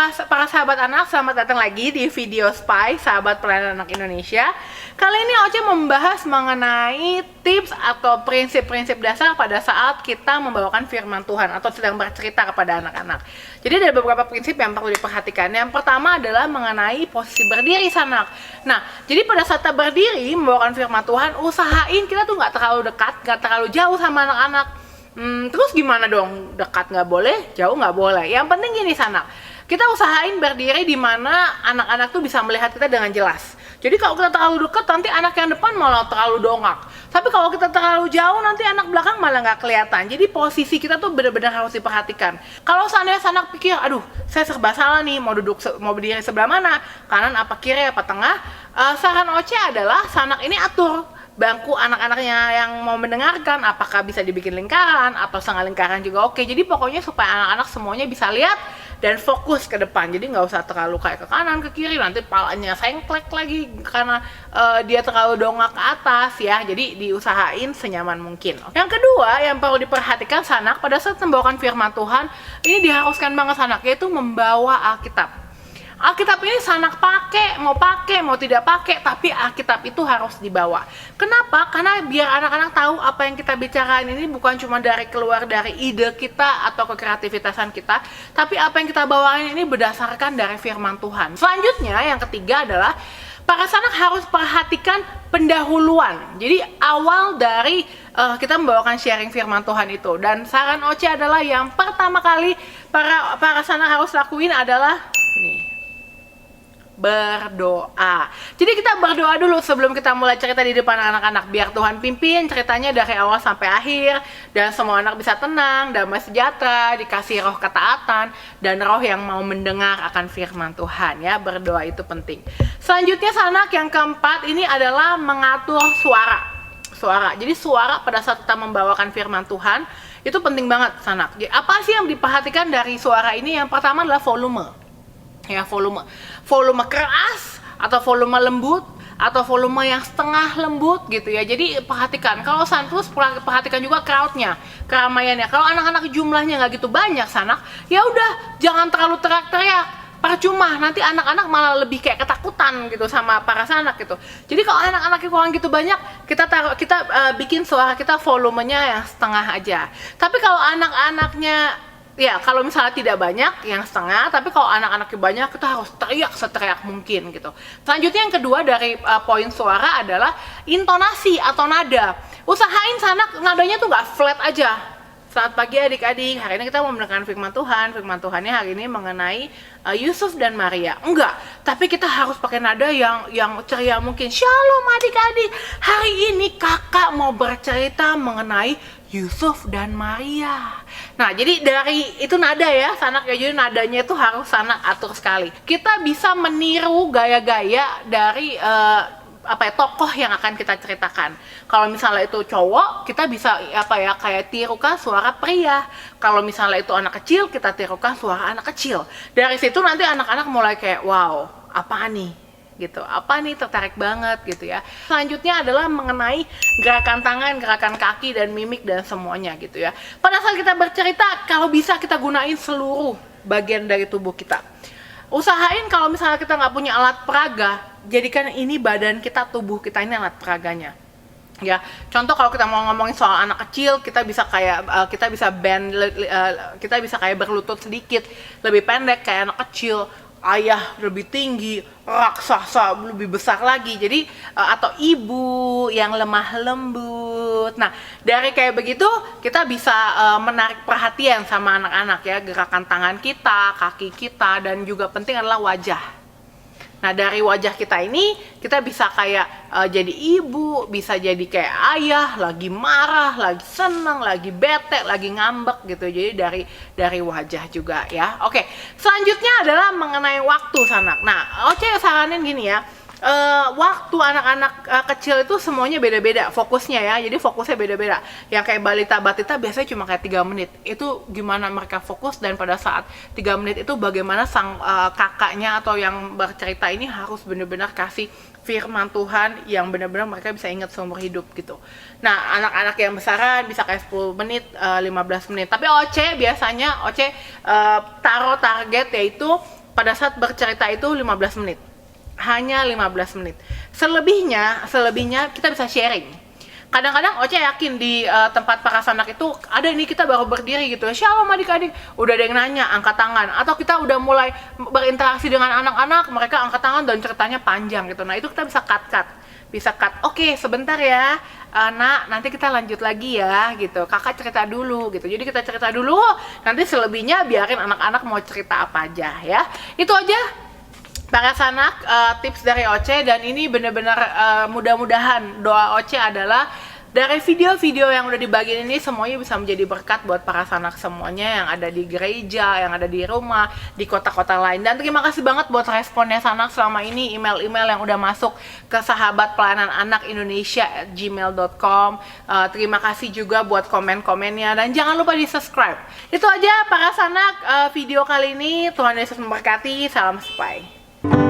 para sahabat anak, selamat datang lagi di video Spy, sahabat pelayanan anak Indonesia. Kali ini Oce membahas mengenai tips atau prinsip-prinsip dasar pada saat kita membawakan firman Tuhan atau sedang bercerita kepada anak-anak. Jadi ada beberapa prinsip yang perlu diperhatikan. Yang pertama adalah mengenai posisi berdiri sanak. Nah, jadi pada saat kita berdiri membawakan firman Tuhan, usahain kita tuh nggak terlalu dekat, nggak terlalu jauh sama anak-anak. Terus gimana dong? Dekat nggak boleh, jauh nggak boleh. Yang penting gini sanak, kita usahain berdiri di mana anak-anak tuh bisa melihat kita dengan jelas. Jadi kalau kita terlalu dekat, nanti anak yang depan malah terlalu dongak. Tapi kalau kita terlalu jauh, nanti anak belakang malah nggak kelihatan. Jadi posisi kita tuh benar-benar harus diperhatikan. Kalau seandainya anak pikir, aduh, saya serba salah nih, mau berdiri sebelah mana, kanan apa kiri apa tengah, saran Oce adalah sanak ini atur bangku anak-anaknya yang mau mendengarkan, apakah bisa dibikin lingkaran atau setengah lingkaran juga oke. Jadi pokoknya supaya anak-anak semuanya bisa lihat dan fokus ke depan. Jadi nggak usah terlalu kayak ke kanan ke kiri, nanti palanya sengklek lagi karena dia terlalu dongak ke atas ya. Jadi diusahain senyaman mungkin. Yang kedua yang perlu diperhatikan sanak pada saat membawakan firman Tuhan, ini diharuskan banget sanak, yaitu membawa Alkitab. Alkitab ini sanak pakai, mau tidak pakai, tapi Alkitab itu harus dibawa. Kenapa? Karena biar anak-anak tahu apa yang kita bicarain ini bukan cuma keluar dari ide kita atau kekreativitasan kita, tapi apa yang kita bawain ini berdasarkan dari firman Tuhan. Selanjutnya, yang ketiga adalah para sanak harus perhatikan pendahuluan. Jadi awal dari kita membawakan sharing firman Tuhan itu. Dan saran Oce adalah yang pertama kali para sanak harus lakuin adalah ini, berdoa. Jadi kita berdoa dulu sebelum kita mulai cerita di depan anak-anak, biar Tuhan pimpin ceritanya dari awal sampai akhir dan semua anak bisa tenang, damai sejahtera, dikasih roh ketaatan dan roh yang mau mendengar akan firman Tuhan ya. Berdoa itu penting. Selanjutnya sanak yang keempat ini adalah mengatur suara. Jadi suara pada saat kita membawakan firman Tuhan itu penting banget sanak. Jadi, apa sih yang diperhatikan dari suara ini? Yang pertama adalah volume. Ya, volume keras atau volume lembut atau volume yang setengah lembut gitu ya. Jadi perhatikan, kalau terus perhatikan juga crowdnya, keramaiannya. Kalau anak-anak jumlahnya nggak gitu banyak sanak, ya udah jangan terlalu teriak-teriak, percuma, nanti anak-anak malah lebih kayak ketakutan gitu sama para sanak gitu. Jadi kalau anak-anaknya kurang gitu banyak, kita bikin suara kita volumenya yang setengah aja. Tapi kalau anak-anaknya ya, kalau misalnya tidak banyak, yang setengah, tapi kalau anak-anaknya banyak, kita harus teriak seteriak mungkin gitu. Selanjutnya yang kedua dari poin suara adalah intonasi atau nada. Usahain sanak nadanya tuh nggak flat aja. Selamat pagi adik-adik, hari ini kita mau mendengarkan firman Tuhan. Firman Tuhannya hari ini mengenai Yusuf dan Maria. Enggak, tapi kita harus pakai nada yang ceria mungkin. Shalom adik-adik, hari ini kakak mau bercerita mengenai Yusuf dan Maria. Nah, jadi dari itu nada ya, sanak ya. Jadi nadanya itu harus sanak atur sekali. Kita bisa meniru gaya-gaya dari tokoh yang akan kita ceritakan. Kalau misalnya itu cowok, kita bisa kayak tirukan suara pria. Kalau misalnya itu anak kecil, kita tirukan suara anak kecil. Dari situ nanti anak-anak mulai kayak wow, apa nih? Gitu, apa nih, tertarik banget gitu ya. Selanjutnya adalah mengenai gerakan tangan, gerakan kaki dan mimik dan semuanya gitu ya. Pada saat kita bercerita, kalau bisa kita gunain seluruh bagian dari tubuh kita. Usahain kalau misalnya kita nggak punya alat peraga, jadikan ini badan kita, tubuh kita ini alat peraganya. Ya, contoh kalau kita mau ngomongin soal anak kecil, kita bisa kayak kita bisa kayak berlutut sedikit, lebih pendek kayak anak kecil. Ayah lebih tinggi, raksasa lebih besar lagi. Jadi atau ibu yang lemah lembut. Nah, dari kayak begitu kita bisa menarik perhatian sama anak-anak ya, gerakan tangan kita, kaki kita, dan juga penting adalah wajah. Nah, dari wajah kita ini kita bisa kayak jadi ibu, bisa jadi kayak ayah, lagi marah, lagi seneng, lagi bete, lagi ngambek gitu. Jadi dari wajah juga ya. Oke, selanjutnya adalah mengenai waktu sanak. Nah, Oce saranin gini ya. Waktu anak-anak kecil itu semuanya beda-beda fokusnya ya. Jadi fokusnya beda-beda. Yang kayak balita-batita biasanya cuma kayak 3 menit. Itu gimana mereka fokus, dan pada saat 3 menit itu bagaimana sang kakaknya atau yang bercerita ini harus benar-benar kasih firman Tuhan yang benar-benar mereka bisa ingat seumur hidup gitu. Nah, anak-anak yang besaran bisa kayak 10 menit, 15 menit. Tapi Oce biasanya taruh target yaitu pada saat bercerita itu 15 menit. Hanya 15 menit. Selebihnya kita bisa sharing. Kadang-kadang Oce yakin di tempat para sanak itu ada ini kita baru berdiri gitu. Shalom adik-adik, udah ada yang nanya, angkat tangan. Atau kita udah mulai berinteraksi dengan anak-anak, mereka angkat tangan dan ceritanya panjang gitu. Nah itu kita bisa cut. Oke, sebentar ya, nak, nanti kita lanjut lagi ya gitu. Kakak cerita dulu gitu. Jadi kita cerita dulu, nanti selebihnya biarin anak-anak mau cerita apa aja ya. Itu aja para sanak, tips dari Oce, dan ini benar-benar mudah-mudahan doa Oce adalah dari video-video yang udah dibagiin ini semuanya bisa menjadi berkat buat para sanak semuanya yang ada di gereja, yang ada di rumah, di kota-kota lain. Dan terima kasih banget buat responnya sanak selama ini, email-email yang udah masuk ke sahabat pelayanan anak Indonesia@gmail.com. Terima kasih juga buat komen-komennya, dan jangan lupa di subscribe. Itu aja para sanak video kali ini. Tuhan Yesus memberkati. Salam Spy.